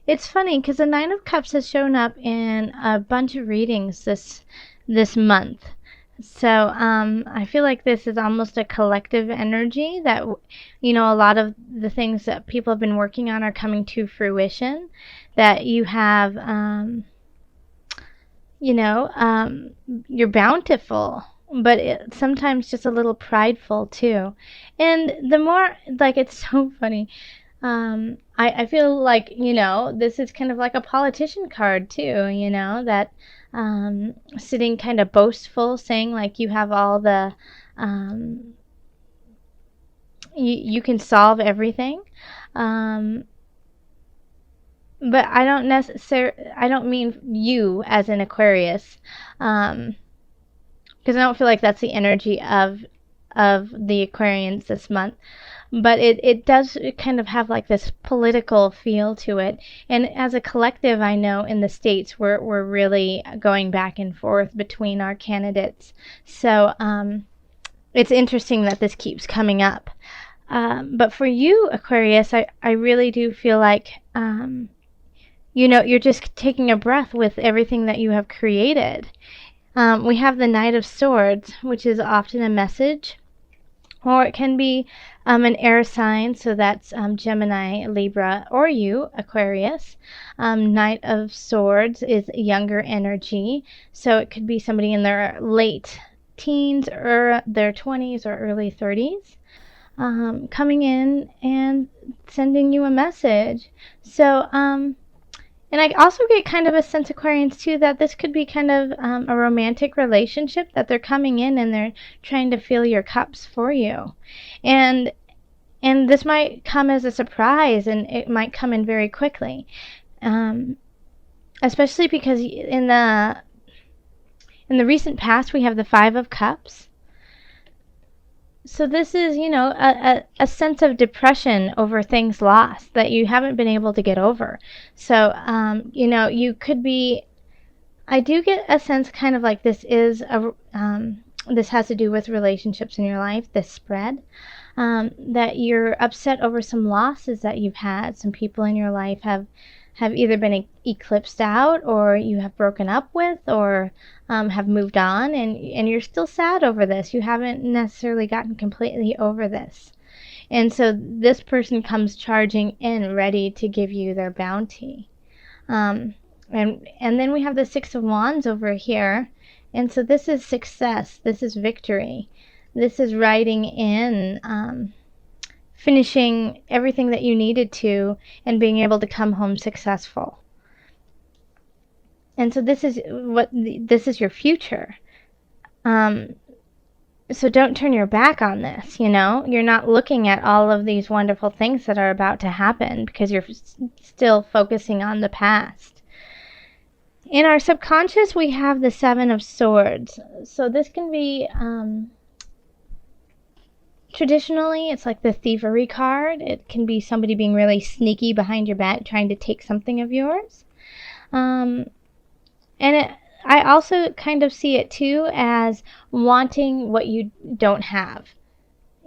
It's funny because the Nine of Cups has shown up in a bunch of readings this month. So I feel like this is almost a collective energy that, a lot of the things that people have been working on are coming to fruition. That you have, you're bountiful, but sometimes just a little prideful too. And the more, like, it's so funny. I feel like, this is kind of like a politician card too, that sitting kind of boastful, saying like you have all the, you can solve everything. Um, but I don't mean you as an Aquarius, because I don't feel like that's the energy of the Aquarians this month. But it does kind of have like this political feel to it. And as a collective, I know in the States we're really going back and forth between our candidates. So it's interesting that this keeps coming up. But for you, Aquarius, I really do feel like, you're just taking a breath with everything that you have created. We have the Knight of Swords, which is often a message, or it can be an air sign, so that's Gemini, Libra, or you, Aquarius. Knight of Swords is younger energy, so it could be somebody in their late teens or their 20s or early 30s. Coming in and sending you a message. So, and I also get kind of a sense, Aquarians, too, that this could be kind of a romantic relationship, that they're coming in and they're trying to fill your cups for you. And this might come as a surprise, and it might come in very quickly. Especially because in the recent past, we have the Five of Cups. So this is, a sense of depression over things lost that you haven't been able to get over. So, you could be, I do get a sense kind of like this is this has to do with relationships in your life, this spread, that you're upset over some losses that you've had. Some people in your life have either been eclipsed out, or you have broken up with, or have moved on, and you're still sad over this. You haven't necessarily gotten completely over this. And so this person comes charging in, ready to give you their bounty. And then we have the Six of Wands over here. And so this is success. This is victory. This is riding in, finishing everything that you needed to, and being able to come home successful. And so this is your future. So don't turn your back on this, You're not looking at all of these wonderful things that are about to happen because you're still focusing on the past. In our subconscious, we have the Seven of Swords. So this can be, traditionally, it's like the thievery card. It can be somebody being really sneaky behind your back, trying to take something of yours. I also kind of see it too as wanting what you don't have.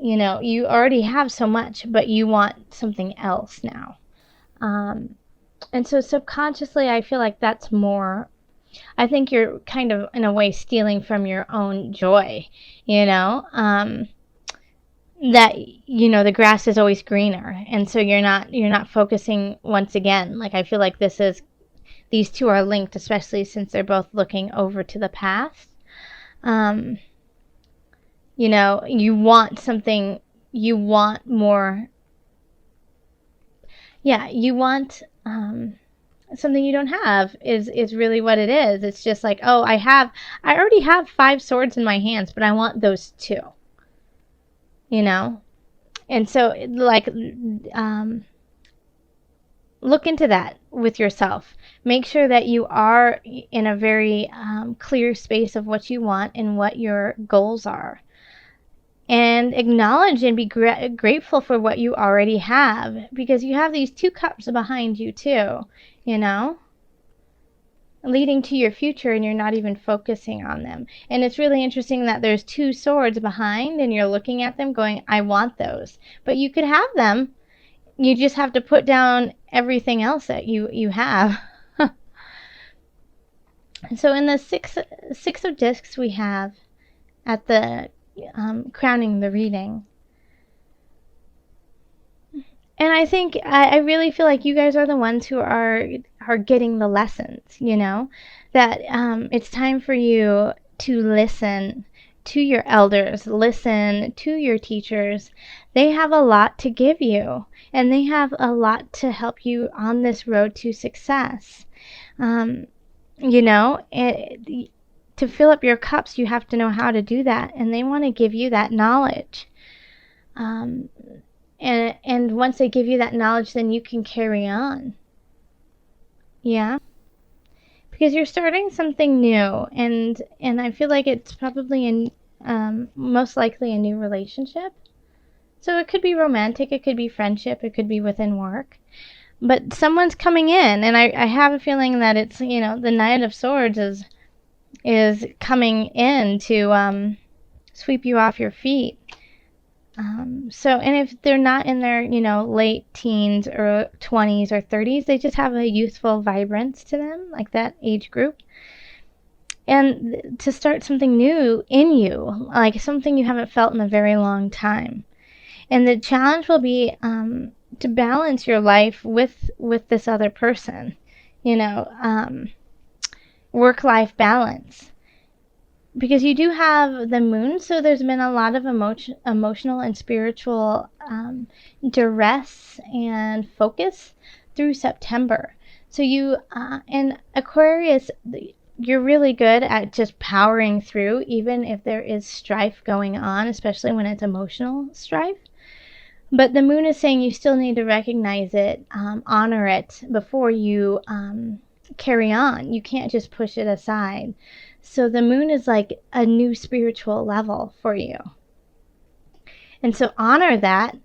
You already have so much, but you want something else now. And so subconsciously, I feel like that's more, I think you're kind of, in a way, stealing from your own joy, that, the grass is always greener. And so you're not focusing once again. Like, I feel like these two are linked, especially since they're both looking over to the past. You want something, you want more. Yeah, you want something you don't have is really what it is. It's just like, oh, I already have 5 swords in my hands, but I want those 2. And so, like, look into that with yourself. Make sure that you are in a very clear space of what you want and what your goals are. And acknowledge and be grateful for what you already have, because you have these 2 cups behind you too, leading to your future, and you're not even focusing on them. And it's really interesting that there's 2 swords behind, and you're looking at them going, I want those. But you could have them, you just have to put down everything else that you have. So in the six of discs we have at the crowning the reading. And I think I really feel like you guys are the ones who are getting the lessons, you know, that it's time for you to listen to your elders, listen to your teachers. They have a lot to give you, and they have a lot to help you on this road to success. You know, to fill up your cups, you have to know how to do that, and they want to give you that knowledge. And once they give you that knowledge, then you can carry on. Yeah, because you're starting something new, and I feel like it's probably most likely a new relationship. So it could be romantic, it could be friendship, it could be within work. But someone's coming in, and I have a feeling that it's, you know, the Knight of Swords is coming in to sweep you off your feet. So, and if they're not in their, you know, late teens or 20s or 30s, they just have a youthful vibrance to them, like that age group. And to start something new in you, like something you haven't felt in a very long time. And the challenge will be to balance your life with this other person, you know, work-life balance. Because you do have the moon, so there's been a lot of emotional and spiritual duress and focus through September. So you, in Aquarius, you're really good at just powering through, even if there is strife going on, especially when it's emotional strife. But the moon is saying you still need to recognize it, honor it before you carry on. You can't just push it aside. So the moon is like a new spiritual level for you. And so honor that.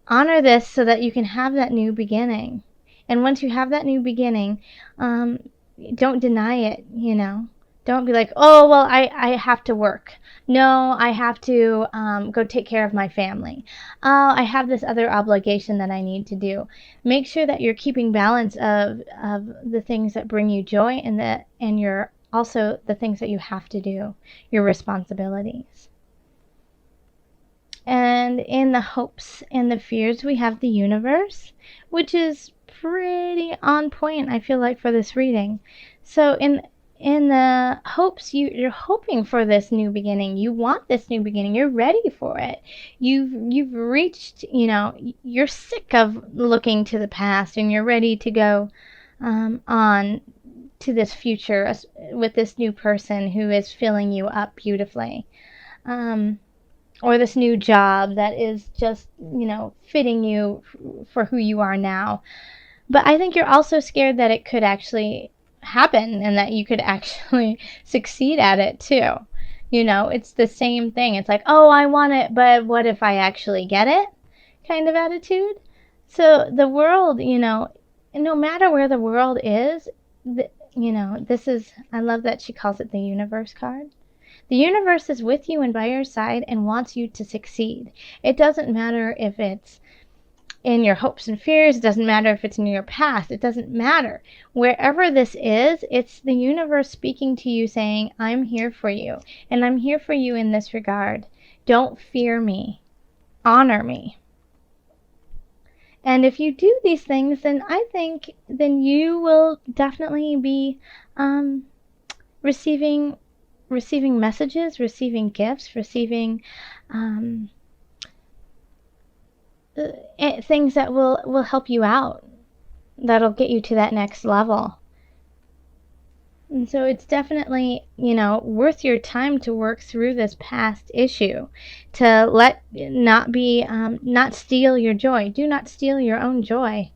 Honor this so that you can have that new beginning. And once you have that new beginning, don't deny it, you know. Don't be like, oh, well, I have to work. No, I have to go take care of my family. Oh, I have this other obligation that I need to do. Make sure that you're keeping balance of the things that bring you joy and your also the things that you have to do, your responsibilities. And in the hopes and the fears, we have the universe, which is pretty on point, I feel like, for this reading. So in the hopes, you're hoping for this new beginning. You want this new beginning. You're ready for it. You've reached, you know, you're sick of looking to the past, and you're ready to go on to this future with this new person who is filling you up beautifully. Or this new job that is just, you know, fitting you for who you are now. But I think you're also scared that it could actually happen and that you could actually succeed at it too. You know, it's the same thing. It's like, oh, I want it, but what if I actually get it? Kind of attitude. So the world, you know, no matter where the world is, you know, this is, I love that she calls it the universe card. The universe is with you and by your side and wants you to succeed. It doesn't matter if it's in your hopes and fears. It doesn't matter if it's in your past. It doesn't matter. Wherever this is, it's the universe speaking to you saying, I'm here for you. And I'm here for you in this regard. Don't fear me. Honor me. And if you do these things, then I think then you will definitely be receiving messages, receiving gifts, receiving things that will help you out, that'll get you to that next level. And so it's definitely, you know, worth your time to work through this past issue, to not steal your joy. Do not steal your own joy.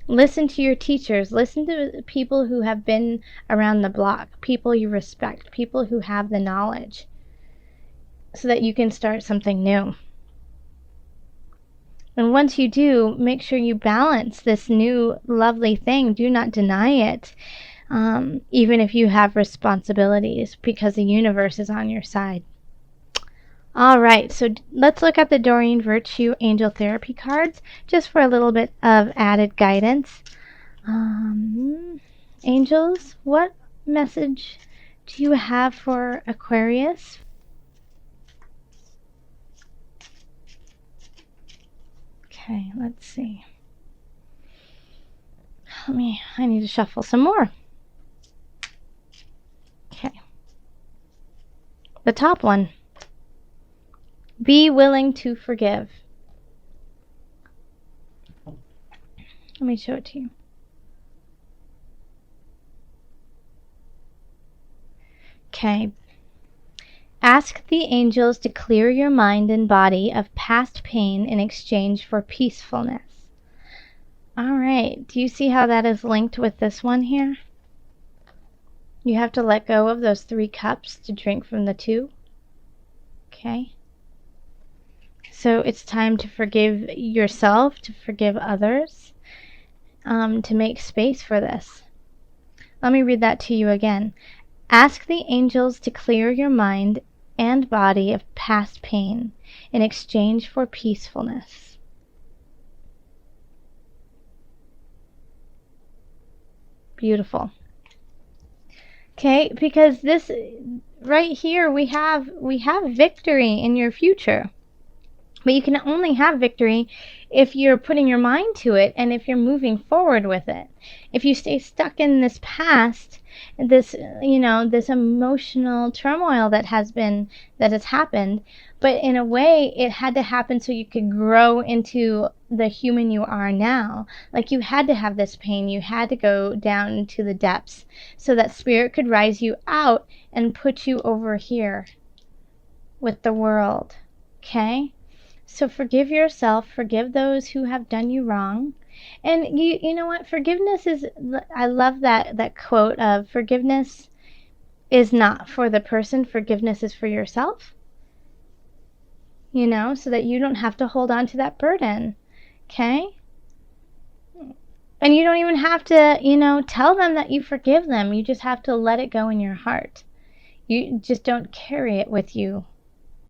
Listen to your teachers. Listen to people who have been around the block, people you respect, people who have the knowledge, so that you can start something new. And once you do, make sure you balance this new lovely thing. Do not deny it, even if you have responsibilities, because the universe is on your side. All right, so let's look at the Doreen Virtue Angel Therapy cards just for a little bit of added guidance. Angels, what message do you have for Aquarius? Okay, let's see. I need to shuffle some more. Okay. The top one. Be willing to forgive. Let me show it to you. Okay. Ask the angels to clear your mind and body of past pain in exchange for peacefulness. All right. Do you see how that is linked with this one here? You have to let go of those 3 cups to drink from the 2. Okay. So it's time to forgive yourself, to forgive others, to make space for this. Let me read that to you again. Ask the angels to clear your mind and body of past pain in exchange for peacefulness. Beautiful. Okay, because this right here we have victory in your future. But you can only have victory if you're putting your mind to it and if you're moving forward with it. If you stay stuck in this past, this, this emotional turmoil that has happened, but in a way it had to happen so you could grow into the human you are now. Like, you had to have this pain, you had to go down into the depths so that spirit could rise you out and put you over here with the world. Okay? So forgive yourself, forgive those who have done you wrong. And you know what? Forgiveness is, I love that quote of, forgiveness is not for the person, forgiveness is for yourself. So that you don't have to hold on to that burden. Okay? And you don't even have to, tell them that you forgive them. You just have to let it go in your heart. You just don't carry it with you